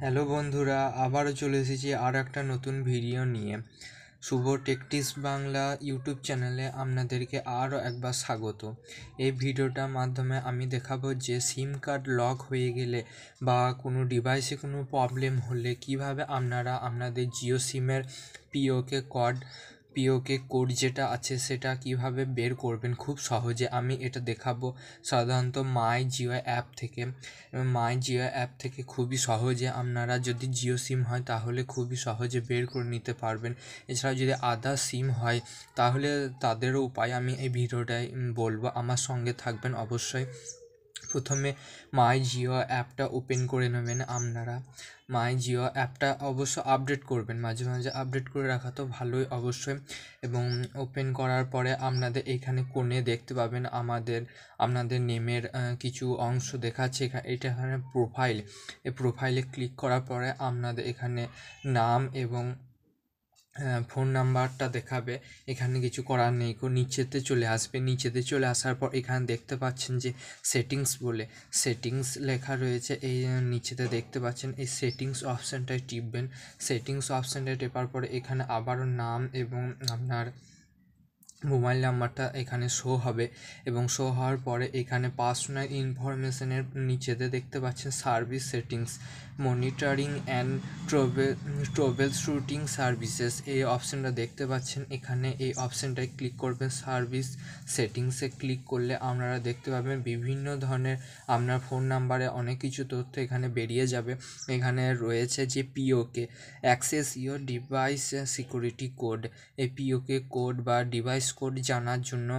Hello বন্ধুরা, আবারও চলে এসেছি আর একটা নতুন ভিডিও নিয়ে। শুভ টেকটিক্স বাংলা ইউটিউব চ্যানেলে আপনাদেরকে আরও একবার স্বাগত। এই ভিডিওটার মাধ্যমে আমি দেখাবো যে সিম কার্ড লক হয়ে গেলে বা কোনো ডিভাইসে কোনো প্রবলেম হলে কিভাবে আপনারা আপনাদের জিও সিমের পিওকে কোড যেটা আছে সেটা কিভাবে বের করবেন খুব সহজে। আমি এটা দেখাবো সাধারণত মাই জিও অ্যাপ থেকে খুবই সহজে আপনারা যদি জিও সিম হয় তাহলে খুবই সহজে বের করে নিতে পারবেন। এছাড়া যদি আদার সিম হয় তাহলে তাদেরও উপায় আমি এই ভিডিওটায় বলবো, আমার সঙ্গে থাকবেন অবশ্যই। প্রথমে মাই জিও অ্যাপটা ওপেন করে নেবেন আপনারা। মাই জিও অ্যাপটা অবশ্য আপডেট করবেন, মাঝে মাঝে আপডেট করে রাখা তো ভালোই অবশ্যই। এবং ওপেন করার পরে আপনাদের এখানে কোণে দেখতে পাবেন আপনাদের নেমের কিছু অংশ দেখাচ্ছে। এখানে প্রোফাইল, এই প্রোফাইলে ক্লিক করার পরে আপনাদের এখানে নাম এবং ফোন নাম্বারটা দেখাবে। এখানে কিছু করার নেই, নিচেতে চলে আসবে। নিচেতে চলে আসার পর এখানে দেখতে পাচ্ছেন যে সেটিংস লেখা রয়েছে। এই নিচেতে দেখতে পাচ্ছেন এই সেটিংস অপশানটায় টিপবেন। সেটিংস অপশানটায় টেপার পরে এখানে আবারও নাম এবং আপনার মোবাইল নাম্বারটা এখানে শো হবে এবং শো হওয়ার পরে এখানে পার্সোনাল ইনফরমেশনের নিচেতে দেখতে পাচ্ছেন service settings, monitoring and travel shooting services, এই অপশানটা দেখতে পাচ্ছেন। এখানে এই অপশানটায় ক্লিক করবেন। সার্ভিস সেটিংসে ক্লিক করলে আপনারা দেখতে পাবেন বিভিন্ন ধরনের আপনার ফোন নাম্বারে অনেক কিছু তথ্য এখানে বেরিয়ে যাবে। এখানে রয়েছে যে P O K access your device security code, এই পিওকে কোড বা ডিভাইস কোড জানার জন্য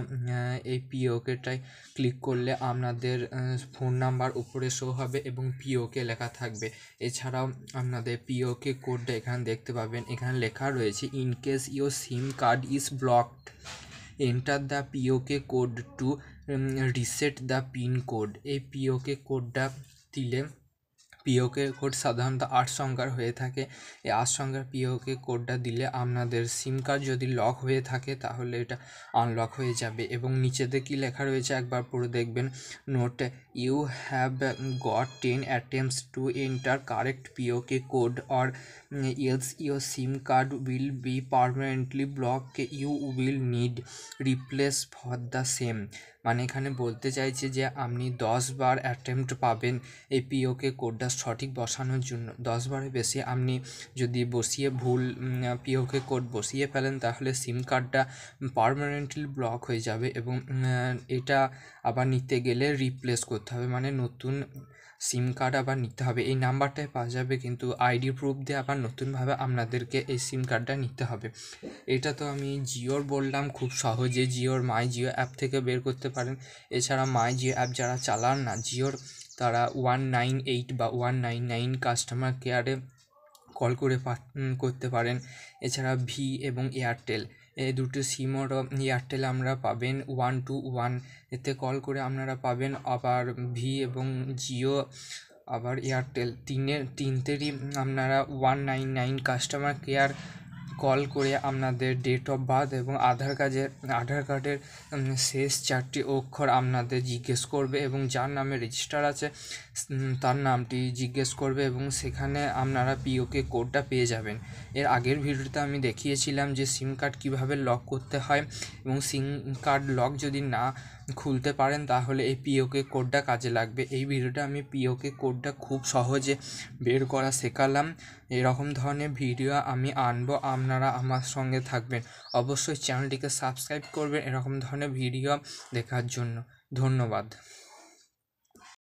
এই পিওকেটায় ক্লিক করলে আপনাদের ফোন নাম্বার উপরে শো হবে এবং পিওকে লেখা থাকবে। এছাড়াও আপনাদের পিওকে কোডটা এখানে দেখতে পাবেন। এখানে লেখা রয়েছে in case your SIM card is blocked enter the পিওকে code two reset the pin code. এই পিওকে কোডটা দিলে, পিওকে কোড সাধারণত 8 সংখ্যার হয়ে থাকে। এই 8 সংখ্যার পিওকে কোডটা দিলে আপনাদের সিম কার্ড যদি লক হয়ে থাকে তাহলে এটা আনলক হয়ে যাবে। এবং নিচেতে কি লেখা রয়েছে একবার পড়ে দেখবেন। Note, you have got 10 attempts to enter correct PUK code or else your SIM card will be permanently blocked, you will need replace for the same। মানে এখানে বলতে চাইছে যে আপনি 10 বার অ্যাটেম্প্ট পাবেন এই পিওকে কোডটা সঠিক বসানোর জন্য। 10 বারের বেশি আপনি যদি ভুল পিওকে কোড বসিয়ে ফেলেন তাহলে সিম কার্ডটা পার্মানেন্টলি ব্লক হয়ে যাবে এবং এটা আবার নিতে গেলে রিপ্লেস করতে হবে, মানে নতুন সিম কার্ড আবার নিতে হবে। এই নাম্বারটায় পাওয়া যাবে কিন্তু আইডি প্রুফ দিয়ে আবার নতুনভাবে আপনাদেরকে এই সিম কার্ডটা নিতে হবে। এটা তো আমি জিওর বললাম, খুব সহজে জিওর মাই জিও অ্যাপ থেকে বের করতে পারেন। এছাড়া মাই জিও অ্যাপ যারা চালান না জিওর, তারা 198 বা 199 কাস্টমার কেয়ারে কল করে করতে পারেন। এছাড়া ভি এবং এয়ারটেল, এই দুটো সিমও এয়ারটেল আমরা পাবেন 121, এতে কল করে আপনারা পাবেন। আবার ভি এবং জিও আবার এয়ারটেল তিনটেরই আপনারা 199 কাস্টমার কেয়ার কল করে আপনাদের ডেট অফ বার্থ এবং আধার কার্ডের শেষ 4টি অক্ষর আপনাদের জিজ্ঞেস করবে এবং যার নামে রেজিস্টার আছে তার নামটি জিজ্ঞেস করবে এবং সেখানে আপনারা পিওকে কোডটা পেয়ে যাবেন। এর আগের ভিডিওতে আমি দেখিয়েছিলাম যে সিম কার্ড কীভাবে লক করতে হয় এবং সিম কার্ড লক যদি না খুলতে পারেন তাহলে এই পিওকে কোডটা কাজে লাগবে। এই ভিডিওটা আমি পিওকে কোডটা খুব সহজে বের করা শেখালাম। এরকম ধরনের ভিডিও আমি আনবো, আপনারা আমার সঙ্গে থাকবেন। অবশ্যই চ্যানেলটিকে সাবস্ক্রাইব করবেন এরকম ধরনের ভিডিও দেখার জন্য। ধন্যবাদ।